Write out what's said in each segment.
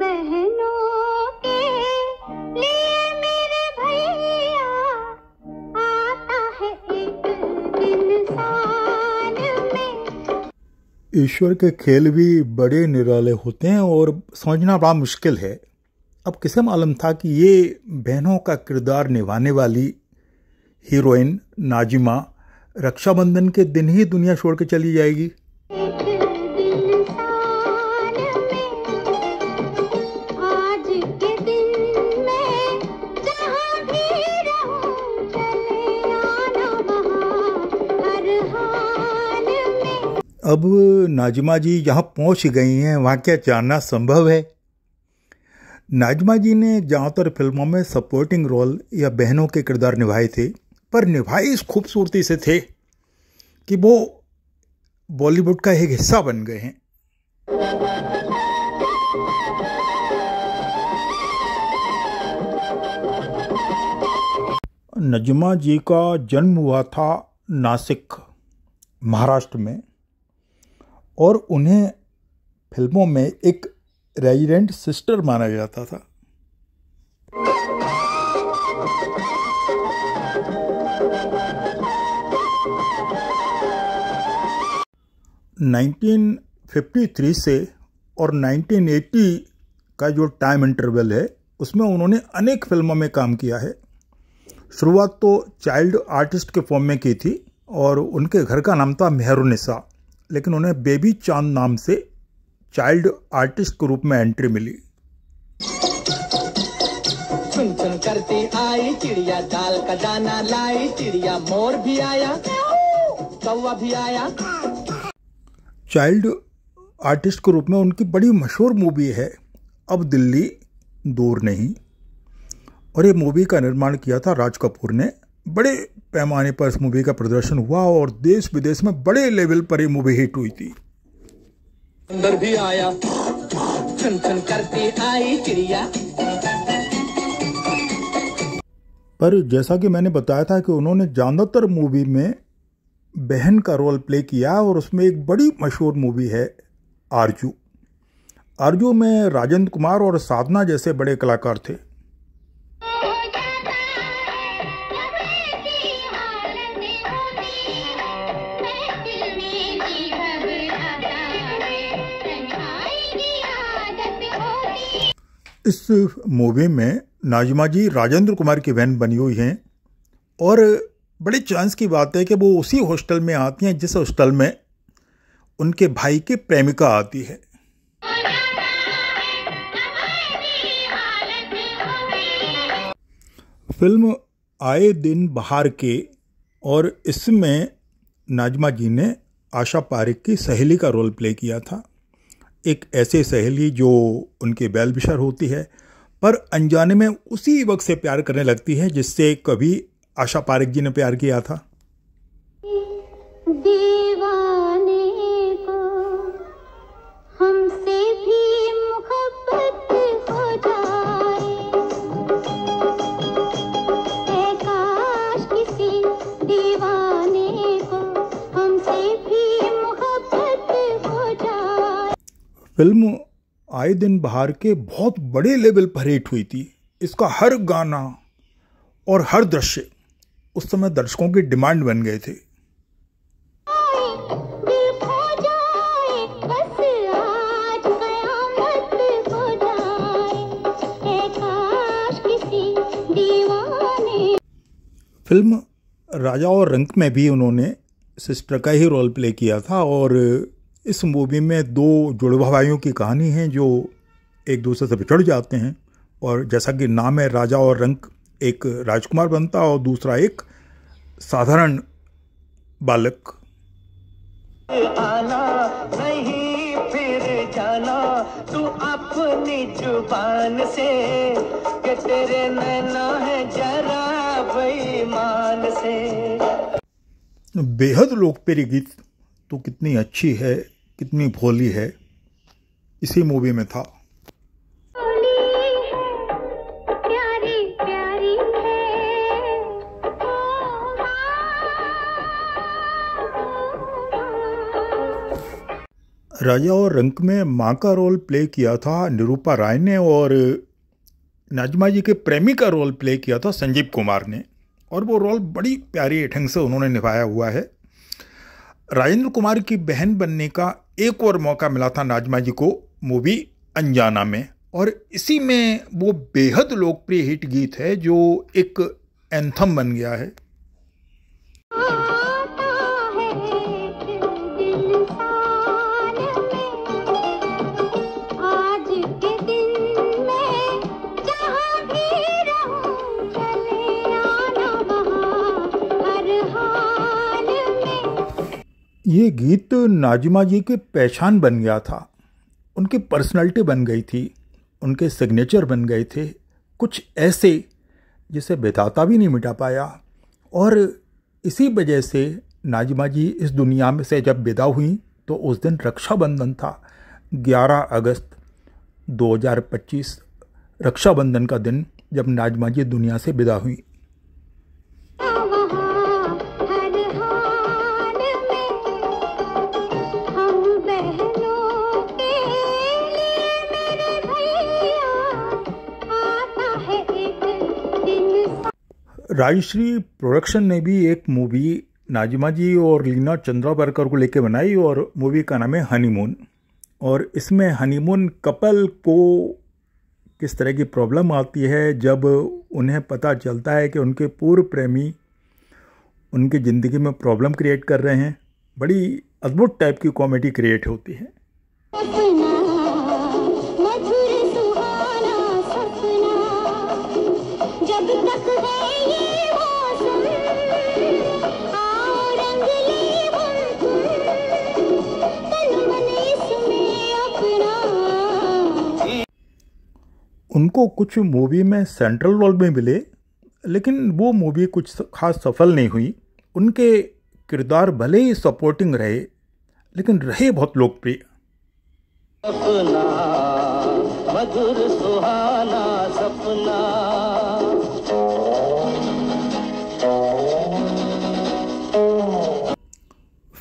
बहनों के लिए मेरे भैया आता है एक दिन साल में। ईश्वर के खेल भी बड़े निराले होते हैं और समझना बड़ा मुश्किल है। अब किसे मालूम था कि ये बहनों का किरदार निभाने वाली हीरोइन नाजिमा रक्षाबंधन के दिन ही दुनिया छोड़ के चली जाएगी। अब नाजिमा जी यहाँ पहुँच गई हैं, वहाँ क्या जानना संभव है? नाजिमा जी ने ज़्यादातर फिल्मों में सपोर्टिंग रोल या बहनों के किरदार निभाए थे, पर निभाए इस खूबसूरती से थे कि वो बॉलीवुड का एक हिस्सा बन गए हैं। नाजिमा जी का जन्म हुआ था नासिक, महाराष्ट्र में, और उन्हें फिल्मों में एक रेजिडेंट सिस्टर माना जाता था। (1953) से और 1980 का जो टाइम इंटरवल है उसमें उन्होंने अनेक फिल्मों में काम किया है। शुरुआत तो चाइल्ड आर्टिस्ट के फॉर्म में की थी और उनके घर का नाम था मेहरुनिसा, लेकिन उन्हें बेबी चांद नाम से चाइल्ड आर्टिस्ट के रूप में एंट्री मिली। चुन चुन करती आई चिड़िया, दाल का दाना लाई चिड़िया, मोर भी आया कौवा भी आया। चाइल्ड आर्टिस्ट के रूप में उनकी बड़ी मशहूर मूवी है अब दिल्ली दूर नहीं, और ये मूवी का निर्माण किया था राज कपूर ने। बड़े पैमाने पर इस मूवी का प्रदर्शन हुआ और देश विदेश में बड़े लेवल पर ये मूवी हिट हुई थी। अंदर भी आया चुन चुन करती आई चिड़िया। पर जैसा कि मैंने बताया था कि उन्होंने ज़्यादातर मूवी में बहन का रोल प्ले किया और उसमें एक बड़ी मशहूर मूवी है आरजू। आरजू में राजेंद्र कुमार और साधना जैसे बड़े कलाकार थे। इस मूवी में नाजिमा जी राजेंद्र कुमार की बहन बनी हुई हैं और बड़ी चांस की बात है कि वो उसी हॉस्टल में आती हैं जिस हॉस्टल में उनके भाई की प्रेमिका आती है। फिल्म आए दिन बहार के, और इसमें नाजिमा जी ने आशा पारेख की सहेली का रोल प्ले किया था। एक ऐसे सहेली जो उनकी वेल विशर होती है पर अनजाने में उसी वक्त से प्यार करने लगती है जिससे कभी आशा पारेख जी ने प्यार किया था। दीवाने को हमसे भी मोहब्बत हो जाए, काश किसी दीवाने को हमसे भी मोहब्बत हो जाए। फिल्म आए दिन बहार के बहुत बड़े लेवल पर हिट हुई थी। इसका हर गाना और हर दृश्य उस समय दर्शकों की डिमांड बन गए थे। फिल्म राजा और रंक में भी उन्होंने सिस्टर का ही रोल प्ले किया था और इस मूवी में दो जुड़वा भाइयों की कहानी है जो एक दूसरे से बिछड़ जाते हैं, और जैसा कि नाम है राजा और रंक, एक राजकुमार बनता और दूसरा एक साधारण बालक। आना नहीं फिर जाना तू अपनी जुबान से कि तेरे नैना है जरा बेईमान से। बेहद लोकप्रिय गीत तो कितनी अच्छी है, कितनी भोली है, इसी मूवी में था। राजा और रंक में माँ का रोल प्ले किया था निरूपा राय ने और नाज़िमा जी के प्रेमी का रोल प्ले किया था संजीव कुमार ने, और वो रोल बड़ी प्यारी ढंग से उन्होंने निभाया हुआ है। राजेंद्र कुमार की बहन बनने का एक और मौका मिला था नाज़िमा जी को मूवी अनजाना में, और इसी में वो बेहद लोकप्रिय हिट गीत है जो एक एंथम बन गया है। ये गीत नाज़िमा जी के पहचान बन गया था, उनकी पर्सनालिटी बन गई थी, उनके सिग्नेचर बन गए थे, कुछ ऐसे जिसे विधाता भी नहीं मिटा पाया। और इसी वजह से नाज़िमा जी इस दुनिया में से जब विदा हुई तो उस दिन रक्षाबंधन था, 11 अगस्त 2025 रक्षाबंधन का दिन जब नाज़िमा जी दुनिया से विदा हुई। राजश्री प्रोडक्शन ने भी एक मूवी नाज़िमा जी और लीना चंद्रावरकर को लेकर बनाई और मूवी का नाम है हनीमून। और इसमें हनीमून कपल को किस तरह की प्रॉब्लम आती है जब उन्हें पता चलता है कि उनके पूर्व प्रेमी उनकी ज़िंदगी में प्रॉब्लम क्रिएट कर रहे हैं। बड़ी अद्भुत टाइप की कॉमेडी क्रिएट होती है। उनको कुछ मूवी में सेंट्रल रोल में मिले, लेकिन वो मूवी कुछ खास सफल नहीं हुई। उनके किरदार भले ही सपोर्टिंग रहे, लेकिन रहे बहुत लोकप्रिय। सपना मधुर सुहाना सपना,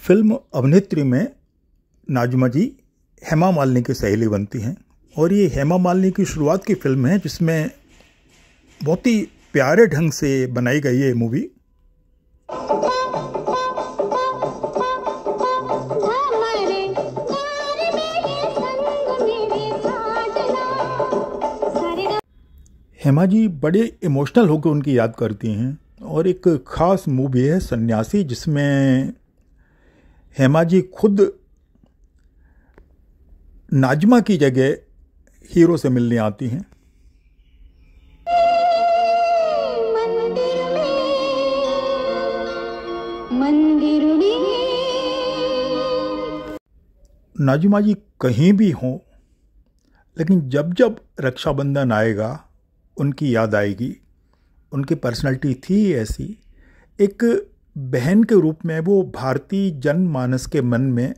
फिल्म अभिनेत्री में नाज़िमा जी हेमा मालिनी की सहेली बनती हैं, और ये हेमा मालिनी की शुरुआत की फिल्म है जिसमें बहुत ही प्यारे ढंग से बनाई गई है मूवी। हेमा जी बड़े इमोशनल होकर उनकी याद करती हैं, और एक ख़ास मूवी है सन्यासी जिसमें हेमा जी खुद नाज़िमा की जगह हीरो से मिलने आती हैं। नाज़िमा जी कहीं भी हों, लेकिन जब जब रक्षाबंधन आएगा उनकी याद आएगी। उनकी पर्सनालिटी थी ऐसी, एक बहन के रूप में वो भारतीय जनमानस के मन में